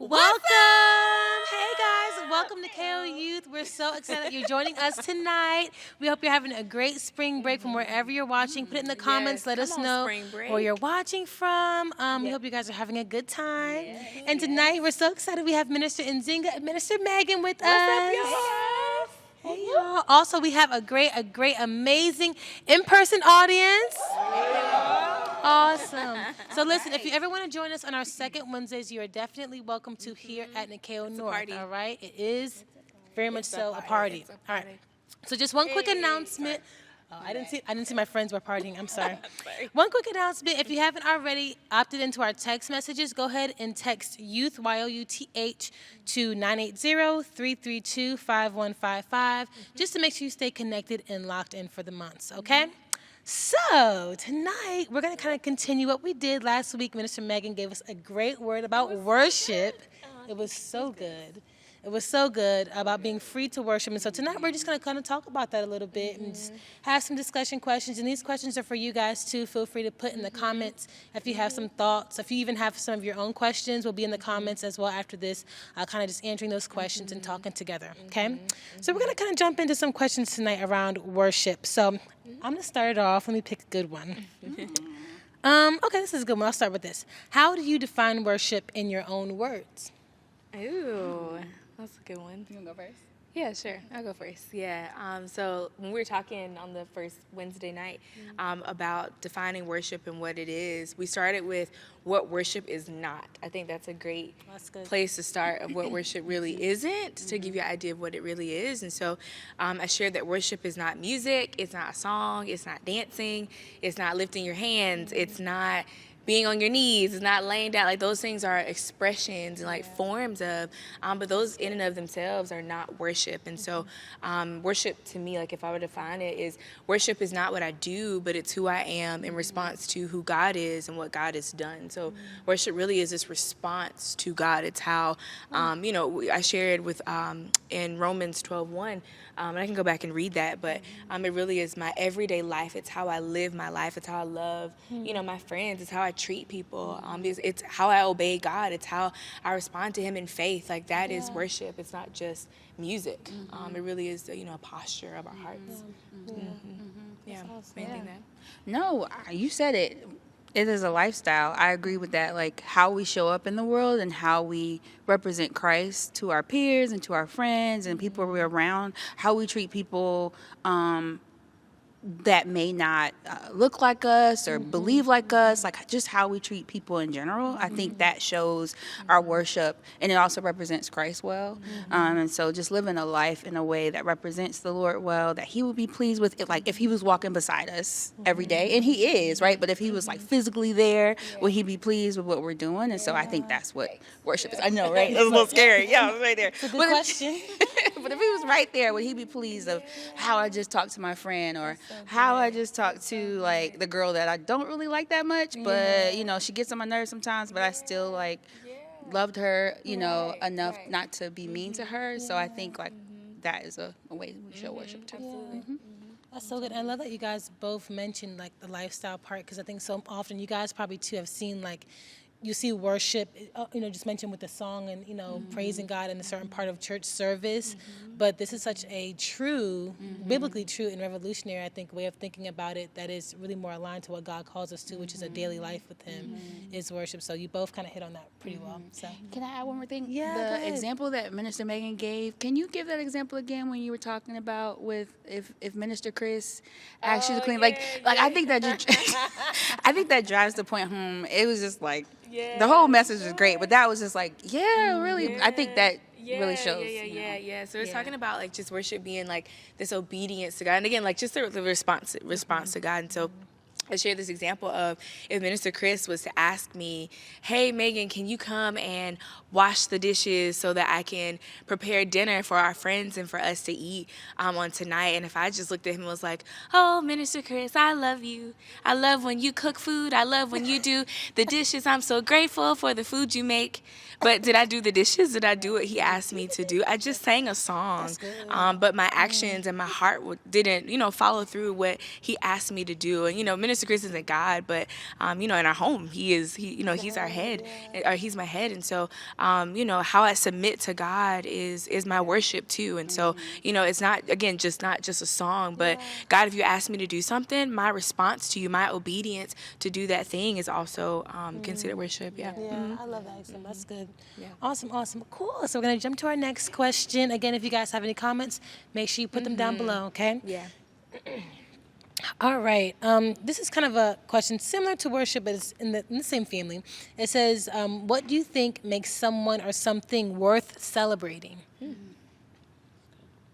Welcome! Hey guys, welcome to Nikao Youth. We're so excited that you're joining us tonight. We hope you're having a great spring break from wherever you're watching. Put it in the comments. Let us know where you're watching from. We hope you guys are having a good time. And tonight we're so excited. We have Minister Nzinga and Minister Megan with us. What's up, y'all? Hey y'all. Also, we have a great, amazing in-person audience. Awesome. So listen, if you ever want to join us on our second Wednesdays, you are definitely welcome to here at Nikao North. All right, it is very much so a party. All right. So just one quick announcement. Oh, I didn't see my friends were partying. I'm sorry. One quick announcement. If you haven't already opted into our text messages, go ahead and text youth YOUTH to 980-332-5155 just to make sure you stay connected and locked in for the months. Okay. So tonight we're going to kind of continue what we did last week. Minister Megan gave us a great word about worship. It was so good. It was so good about being free to worship. And so tonight we're just going to kind of talk about that a little bit and just have some discussion questions. And these questions are for you guys too. Feel free to put in the comments if you have some thoughts. If you even have some of your own questions, we'll be in the comments as well after this, kind of just answering those questions and talking together. Okay? So we're going to kind of jump into some questions tonight around worship. So I'm going to start it off. Let me pick a good one. Okay, this is a good one. I'll start with this. How do you define worship in your own words? Ooh, that's a good one. You want to go first? Yeah, sure. I'll go first. Yeah. So when we were talking on the first Wednesday night about defining worship and what it is, we started with what worship is not. I think that's a great place to start of what worship really isn't, to give you an idea of what it really is. And so I shared that worship is not music, it's not a song, it's not dancing, it's not lifting your hands, it's not being on your knees, it's not laying down. Like, those things are expressions and like forms of, but those in and of themselves are not worship. And so worship to me, like if I were to define it, is worship is not what I do, but it's who I am in response to who God is and what God has done. So worship really is this response to God. It's how, I shared with in Romans 12:1, and I can go back and read that, but it really is my everyday life. It's how I live my life. It's how I love, my friends. It's how I treat people. It's how I obey God. It's how I respond to Him in faith. Like, that is worship. It's not just music. It really is, a posture of our hearts. Yeah. Anything that? No, you said it. It is a lifestyle. I agree with that. Like, how we show up in the world and how we represent Christ to our peers and to our friends and people we're around, how we treat people that may not look like us or believe like us, like just how we treat people in general. I think that shows our worship, and it also represents Christ well. And so just living a life in a way that represents the Lord well, that He would be pleased with it. Like if He was walking beside us every day, and He is, right? But if He was like physically there, would He be pleased with what we're doing? And so I think that's what worship is. I know, right? It was a little scary. Yeah, I was right there. It's a good question. But if He was right there, would He be pleased of how I just talked to my friend, or how I just talked to like the girl that I don't really like that much, but she gets on my nerves sometimes, but I still like loved her, enough not to be mean to her. So I think like that is a way we show worship too. That's so good. I love that you guys both mentioned like the lifestyle part, because I think so often you guys probably too have seen like you see worship, just mentioned with the song and, praising God in a certain part of church service. But this is such a true, biblically true and revolutionary, I think, way of thinking about it that is really more aligned to what God calls us to, which is a daily life with Him, is worship. So you both kind of hit on that pretty well. So Can I add one more thing? Yeah, The example that Minister Megan gave, can you give that example again when you were talking about with if Minister Chris asked you to clean? I think that I think that drives the point home. It was just like, the whole message was great, but that was just like, really, I think that really shows. Yeah. So we're talking about like just worship being like this obedience to God, and again, like just the response to God. And so I shared this example of if Minister Chris was to ask me, hey, Megan, can you come and wash the dishes so that I can prepare dinner for our friends and for us to eat on tonight? And if I just looked at him and was like, oh, Minister Chris, I love you. I love when you cook food. I love when you do the dishes. I'm so grateful for the food you make. But did I do the dishes? Did I do what he asked me to do? I just sang a song, but my actions and my heart didn't, follow through what he asked me to do. And, Minister Mr. Chris isn't God, but you know, in our home, he's our head, or he's my head, and so you know, how I submit to God is my worship too. And so, you know, it's not just a song, but God, if you ask me to do something, my response to you, my obedience to do that thing is also considered worship. Yeah, I love that, Axel. That's good. Yeah. Awesome. Cool. So we're going to jump to our next question. Again, if you guys have any comments, make sure you put them down below, okay? Yeah. All right. This is kind of a question similar to worship, but it's in the same family. It says, what do you think makes someone or something worth celebrating?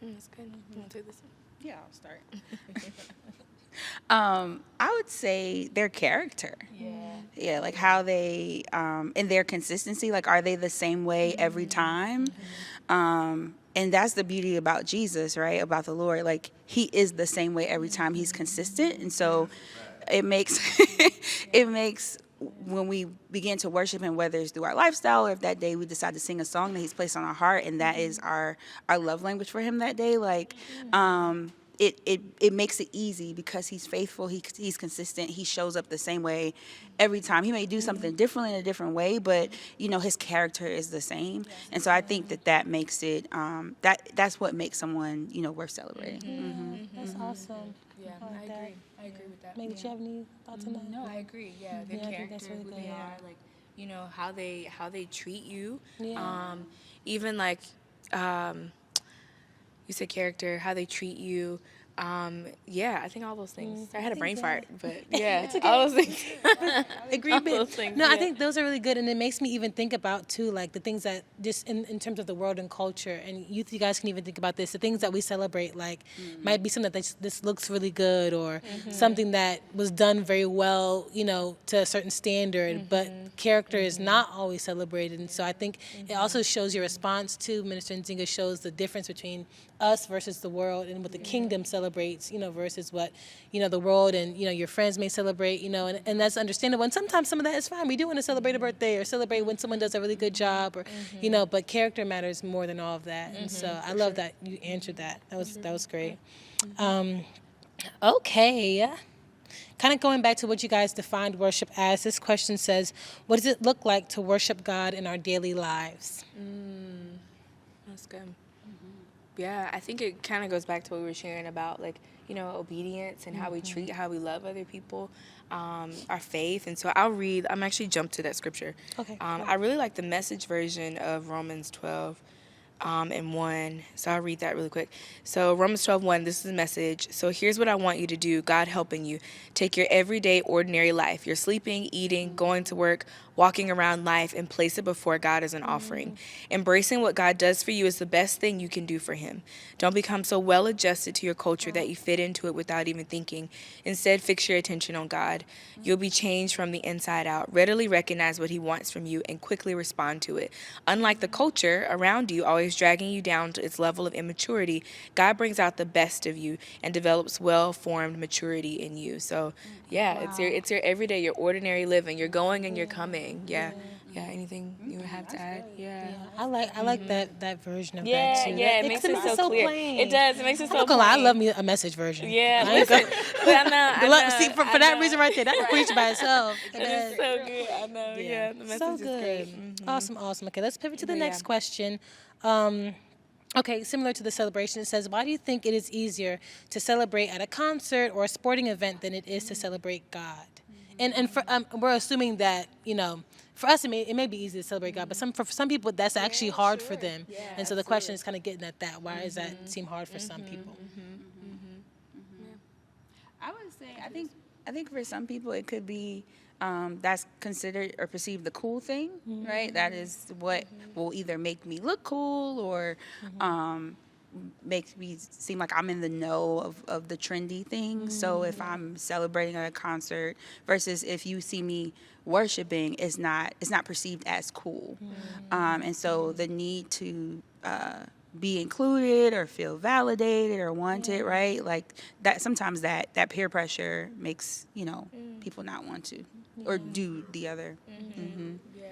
That's good. You want to take this one? Yeah, I'll start. I would say their character. Yeah, like how they, and their consistency, like are they the same way every time? And that's the beauty about Jesus, right? About the Lord. Like he is the same way every time. He's consistent. And so it makes, when we begin to worship him, whether it's through our lifestyle or if that day we decide to sing a song that he's placed on our heart and that is our love language for him that day, like, it makes it easy because he's faithful, he's consistent, he shows up the same way every time. He may do something differently in a different way, but you know his character is the same. And so I think that makes it that's what makes someone, you know, worth celebrating. That's awesome. Yeah, I agree with that. Maybe do you have any thoughts on that? No, I agree. Yeah, their I think character, that's really who good. they are, like, you know, how they treat you. Yeah. Even like you said character, how they treat you. Yeah, I think all those things. I had a brain fart, but yeah, It's okay. all those things. Agree, All but those things, no, I yeah. think those are really good, and it makes me even think about too, like the things that just in terms of the world and culture, and you guys can even think about this. The things that we celebrate, like, might be something that this looks really good, or something that was done very well, you know, to a certain standard, but character is not always celebrated, and so I think it also shows your response to Minister Nzinga shows the difference between us versus the world and what the kingdom celebrates, you know, versus what, you know, the world and, you know, your friends may celebrate, you know, and that's understandable. And sometimes some of that is fine. We do want to celebrate a birthday or celebrate when someone does a really good job or, you know, but character matters more than all of that. And so I love that you answered that. That was great. Okay. Kind of going back to what you guys defined worship as, this question says, what does it look like to worship God in our daily lives? That's good. Yeah, I think it kind of goes back to what we were sharing about, like, you know, obedience and how we treat, how we love other people, our faith. And so I'm actually jumped to that scripture. Okay. I really like the Message version of Romans 12. And 1. So I'll read that really quick. So Romans 12:1, this is the Message. So here's what I want you to do, God helping you. Take your everyday, ordinary life. You're sleeping, eating, going to work, walking around life, and place it before God as an offering. Embracing what God does for you is the best thing you can do for him. Don't become so well adjusted to your culture that you fit into it without even thinking. Instead, fix your attention on God. You'll be changed from the inside out. Readily recognize what he wants from you and quickly respond to it. Unlike the culture around you, always dragging you down to its level of immaturity, God brings out the best of you and develops well-formed maturity in you. So, yeah, it's your everyday, your ordinary living. You're going and you're coming. Yeah. Yeah, anything you would have to add? Yeah. I like that version of that Yeah, too. yeah, it makes it so clear. plain. It does. It makes it so I'm not plain. gonna lie, I love me a Message version. Yeah, I ain't listen, gonna- but I know. See, for that reason right there, that's preach by itself. It's so good. I know. Yeah, the message So is good. great. Awesome. Okay, let's pivot to the But next yeah. question. Okay, similar to the celebration, it says, why do you think it is easier to celebrate at a concert or a sporting event than it is to celebrate God? And for we're assuming that, you know, for us it may be easy to celebrate God, but for some people that's actually hard for them. And so the question is kind of getting at that. Why does that seem hard for some people? I would say I think for some people it could be that's considered or perceived the cool thing, right? That is what will either make me look cool or makes me seem like I'm in the know of the trendy things. So if I'm celebrating at a concert versus if you see me worshiping, it's not perceived as cool. And so the need to be included or feel validated or wanted, right? Like that, sometimes that peer pressure makes, you know, people not want to or do the other. Yeah.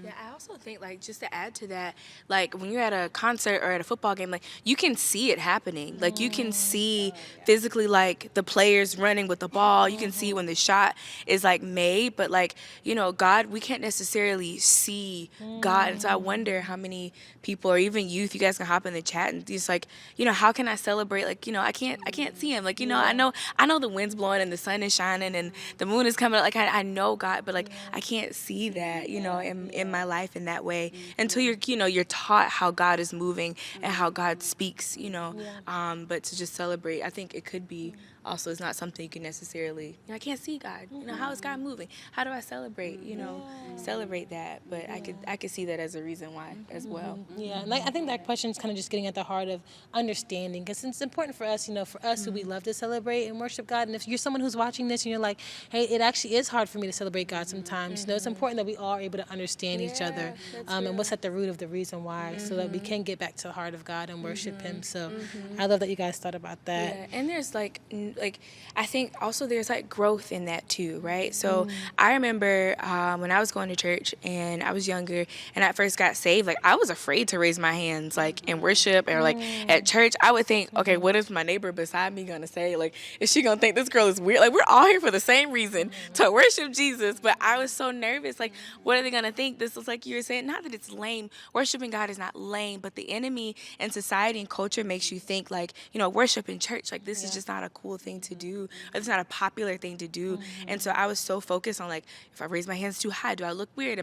Yeah, I also think, like, just to add to that, like, when you're at a concert or at a football game, like, you can see it happening. Like, you can see physically, like, the players running with the ball. You can see when the shot is, like, made. But, like, you know, God, we can't necessarily see God. And so I wonder how many people, or even youth, you guys can hop in the chat and just, like, you know, how can I celebrate? Like, you know, I can't see him. Like, you know, I know the wind's blowing and the sun is shining and the moon is coming up. Like, I know God, but, like, I can't see that, you know, in my life in that way until you're taught how God is moving and how God speaks, you know. But to just celebrate, I think it could be also is not something you can necessarily, you know, I can't see God. You know, how is God moving? How do I celebrate, you know, celebrate that? But I could see that as a reason why as well. Yeah, and I think that question is kind of just getting at the heart of understanding, because it's important for us, you know, for us who we love to celebrate and worship God. And if you're someone who's watching this and you're like, hey, it actually is hard for me to celebrate God sometimes, you know, it's important that we all are able to understand each other and what's at the root of the reason why, so that we can get back to the heart of God and worship Him. So I love that you guys thought about that. Yeah, and there's like I think also there's like growth in that too, right? So I remember when I was going to church and I was younger and I first got saved, like I was afraid to raise my hands like in worship or like at church. I would think, okay, what is my neighbor beside me gonna say? Like, is she gonna think this girl is weird? Like, we're all here for the same reason, to worship Jesus. But I was so nervous, like, what are they gonna think? This is like you were saying, not that it's lame. Worshiping God is not lame, but the enemy and society and culture makes you think like, you know, worship in church, like this is just not a cool thing to do, or it's not a popular thing to do. And so I was so focused on like, if I raise my hands too high, do I look weird?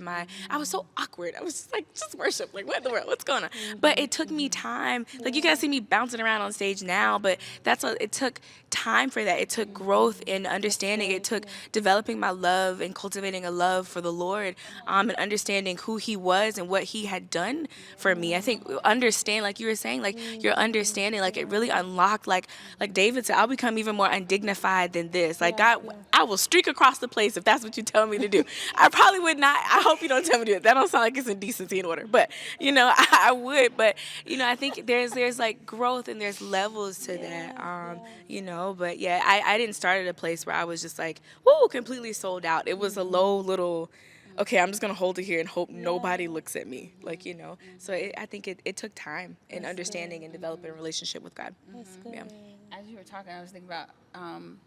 I was so awkward. I was just like, just worship, like what in the world, what's going on? But it took me time. Like, you guys see me bouncing around on stage now, but it took time for that. It took growth and understanding. It took developing my love and cultivating a love for the Lord, and understanding who He was and what He had done for me. I think understand, like you were saying, like your understanding, like it really unlocked, like David said, I'll become even more undignified than this. Like, God, I will streak across the place if that's what you tell me to do. I probably would not. I hope you don't tell me to do it. That don't sound like it's in decency and order. But, you know, I would. But, you know, I think there's like growth and there's levels to that, you know. But, yeah, I didn't start at a place where I was just like, whoo, completely sold out. It was a low little, okay, I'm just going to hold it here and hope nobody looks at me. Like, you know. So I think it took time and understanding and developing a relationship with God. That's good. Yeah. As you were talking, I was thinking about,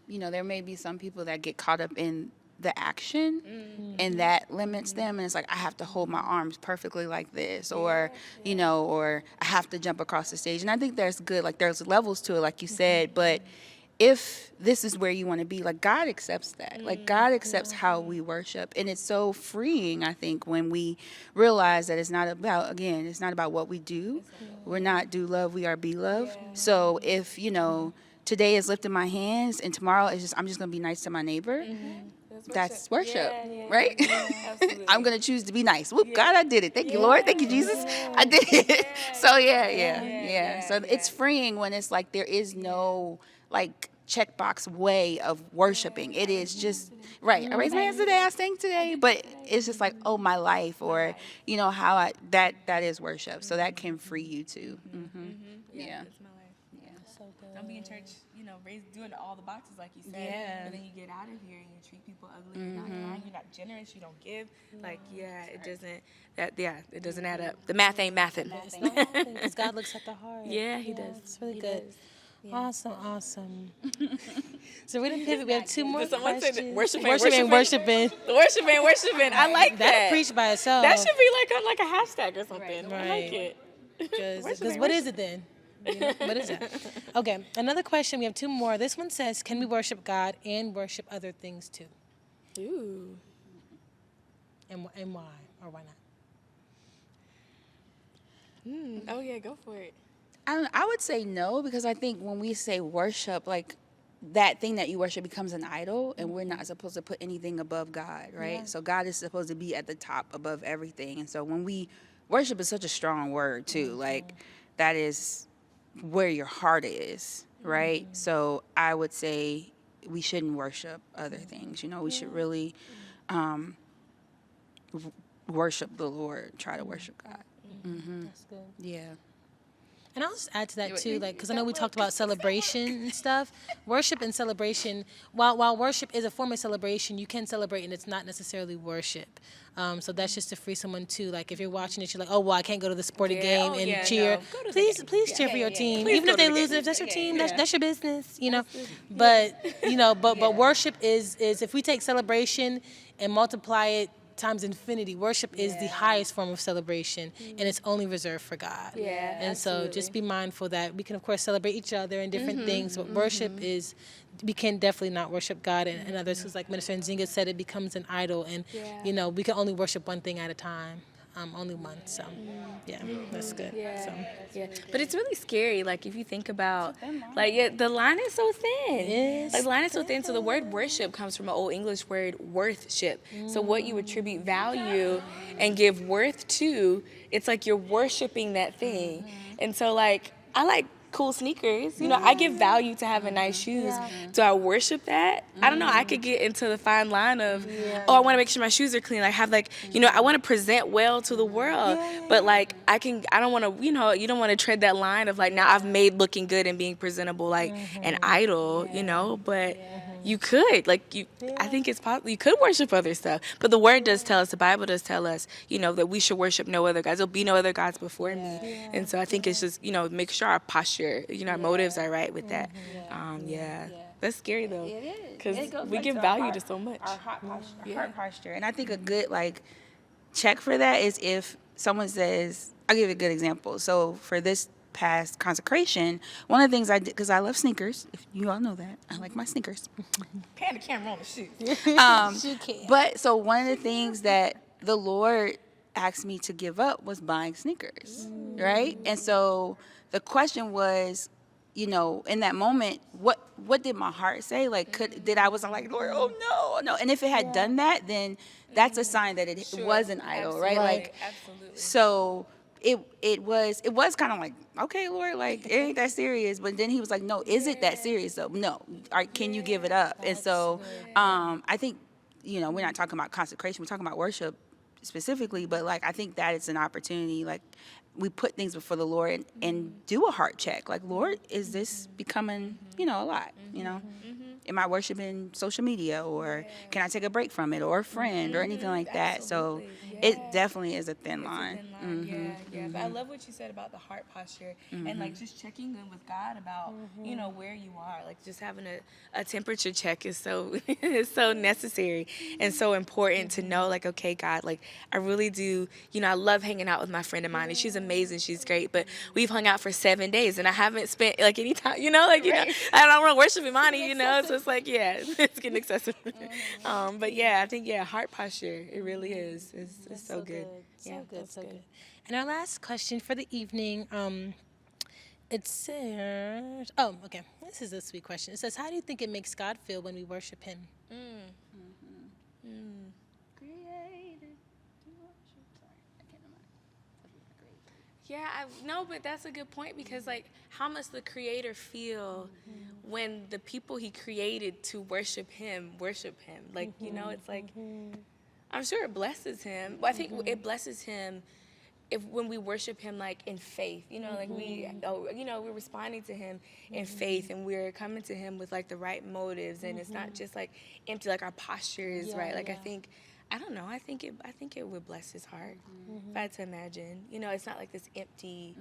you know, there may be some people that get caught up in the action and that limits them. And it's like, I have to hold my arms perfectly like this, or, you know, or I have to jump across the stage. And I think there's good, like there's levels to it, like you said, but if this is where you want to be, like God accepts that. Like God accepts how we worship. And it's so freeing, I think, when we realize that it's not about what we do. We're not do love, we are be love. So if, you know, today is lifting my hands and tomorrow is I'm just going to be nice to my neighbor. That's worship, right? Absolutely. I'm going to choose to be nice. Whoop, God, I did it. Thank you, Lord. Thank you, Jesus. I did it. So, yeah. So it's freeing when it's like there is no, like, checkbox way of worshiping. It is just, right, I raised my hands today, I sang today, but it's just like, oh, my life, or, you know, how that is worship. So that can free you too. Yeah. That's my life. Yeah. So good. Don't be in church, you know, doing all the boxes like you said. Yeah. But then you get out of here and you treat people ugly. You're not kind. You're not generous. You don't give. Like, it doesn't. It doesn't add up. The math ain't mathin'. It's not because God looks at the heart. Yeah, He does. It's really He good. does. Awesome. So we're gonna pivot. We have two more Did someone say questions. that? Worshiping. Worshiping. I like That'll that. preach by itself. That should be like a hashtag or something. Right. I like it. Because what is it then? You know, what is it? Okay, another question. We have two more. This one says, can we worship God and worship other things too? Ooh. And why? Or why not? Oh, yeah, go for it. I would say no, because I think when we say worship, like that thing that you worship becomes an idol, and we're not supposed to put anything above God, right? Yeah. So God is supposed to be at the top above everything. And so when we worship is such a strong word too, like that is where your heart is, right? So I would say we shouldn't worship other things. You know, we should really worship the Lord, try to worship God. That's good. Yeah. And I'll just add to that too, like, because I know we talked about celebration and stuff. Worship and celebration, while worship is a form of celebration, you can celebrate and it's not necessarily worship. So that's just to free someone too. Like if you're watching it, you're like, oh well, I can't go to the sporting game and cheer. No. Go to the Please, game. please cheer for your team, Please even go if to they the lose. game. If that's your team, that's your business, you know. But worship is if we take celebration and multiply it times infinity. Worship is the highest form of celebration, and it's only reserved for God. Yeah, and so just be mindful that we can, of course, celebrate each other and different things, but worship is, we can definitely not worship God and others, because like Minister Nzinga said, it becomes an idol, and we can only worship one thing at a time. Only one, so that's good. But it's really scary, like if you think about, like the line is so thin. Like the line is so thin. So the word worship comes from an old English word, worthship. So what you attribute value and give worth to, it's like you're worshiping that thing. And so like I like cool sneakers. I give value to having nice shoes. Do I worship that? I don't know. I could get into the fine line of, I want to make sure my shoes are clean. I have I want to present well to the world. But like, I don't want to, you don't want to tread that line of like, now I've made looking good and being presentable like an idol, but you could, I think it's possible. You could worship other stuff. But the word does tell us, the Bible does tell us, that we should worship no other gods. There'll be no other gods before me. And so I think it's just, make sure our posture, our motives are right with that. That's scary though. It is. Because we give value to so much. Our heart posture. And I think a good check for that is if someone says, I'll give you a good example. So for this past consecration, one of the things I did, because I love sneakers, if you all know that, I like my sneakers. Pan the camera on the shoe. But so one of the things that the Lord asked me to give up was buying sneakers, right? And so the question was, in that moment, what did my heart say? Like, I was like, Lord, oh no. And if it had done that, then that's a sign that it was an idol, right? Like, absolutely. So it was kind of like, okay, Lord, like it ain't that serious. But then he was like, no, is it that serious though? No, can you give it up? And so I think, we're not talking about consecration, we're talking about worship specifically, but like I think that it's an opportunity, like we put things before the Lord and do a heart check. Like, Lord, is this becoming, a lot, Am I worshiping social media, or can I take a break from it, or a friend, or anything like that? So it definitely is a thin line. But I love what you said about the heart posture and like just checking in with God about where you are. Like just having a temperature check is so is so necessary and so important to know. Like, okay, God, like I really do. I love hanging out with my friend of mine, and she's amazing. She's great, but we've hung out for 7 days, and I haven't spent like any time. I don't want to worship Imani. So it's like, it's getting excessive. But I think heart posture, it really is. It's so good. So good. And our last question for the evening, it says, okay, this is a sweet question. It says, how do you think it makes God feel when we worship him? No, but that's a good point, because like, how must the Creator feel when the people he created to worship him? Like, it's like, I'm sure it blesses him. But I think it blesses him when we worship him like in faith, like we're responding to him in faith, and we're coming to him with like the right motives, and it's not just like empty, like our posture is right. Like I don't know. I think it would bless his heart. If I had to imagine, it's not like this empty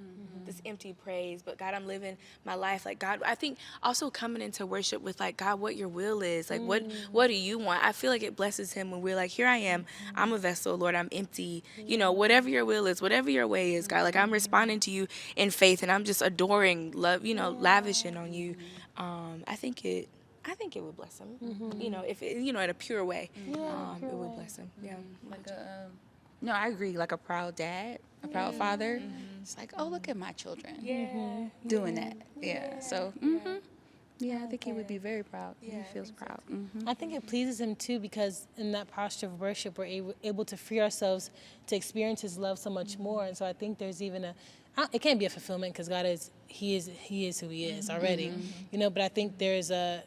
praise, but God, I'm living my life like God. I think also coming into worship with like, God, what your will is, like what do you want? I feel like it blesses him when we're like, here I am, I'm a vessel, Lord, I'm empty. Whatever your will is, whatever your way is, God, like I'm responding to you in faith, and I'm just adoring, love, lavishing on you. I think it would bless him, if it, in a pure way. It would bless him. No, I agree. Like a proud dad, a proud father. It's like, oh, look at my children doing that. So, I think he would be very proud. He feels proud. I think it pleases him too, because in that posture of worship, we're able to free ourselves to experience his love so much more. And so I think there's even it can't be a fulfillment, because God he is who he is already, but I think there's a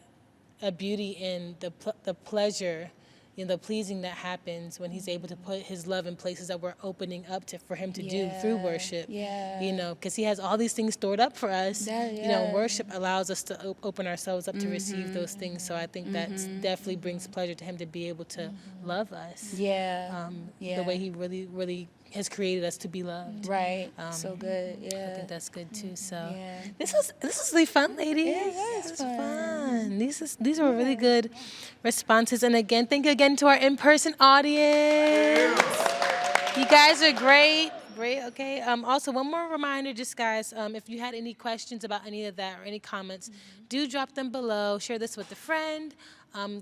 beauty in the pleasure, the pleasing that happens when he's able to put his love in places that we're opening up for him to do through worship. Yeah. Because he has all these things stored up for us. Yeah. Worship allows us to open ourselves up to receive those things. So I think that definitely brings pleasure to him to be able to love us. The way he really, really has created us to be loved. Right. So good. Yeah. I think that's good too. So this was really fun, ladies. Yeah, it was fun. These were really good responses. And again, thank you again to our in-person audience. You guys are great. Great. Okay. Also, one more reminder, just guys, if you had any questions about any of that or any comments, do drop them below. Share this with a friend.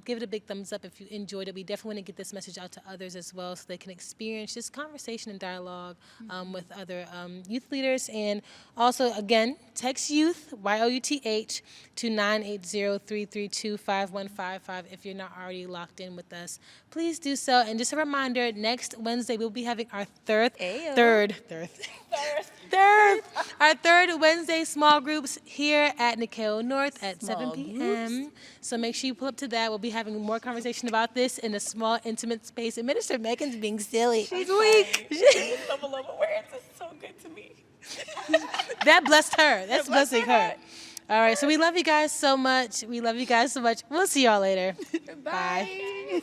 Give it a big thumbs up if you enjoyed it. We definitely want to get this message out to others as well so they can experience this conversation and dialogue with other youth leaders. And also, again, text youth, YOUTH, to 980-332-5155 if you're not already locked in with us. Please do so. And just a reminder, next Wednesday we'll be having our third Wednesday small groups here at Nikao North at 7 p.m. So make sure you pull up to that. We'll be having more conversation about this in a small, intimate space. And Minister Megan's being silly. She's weak. Words is so good to me. That blessed her. That's blessing her. All right. So we love you guys so much. We'll see y'all later. Bye.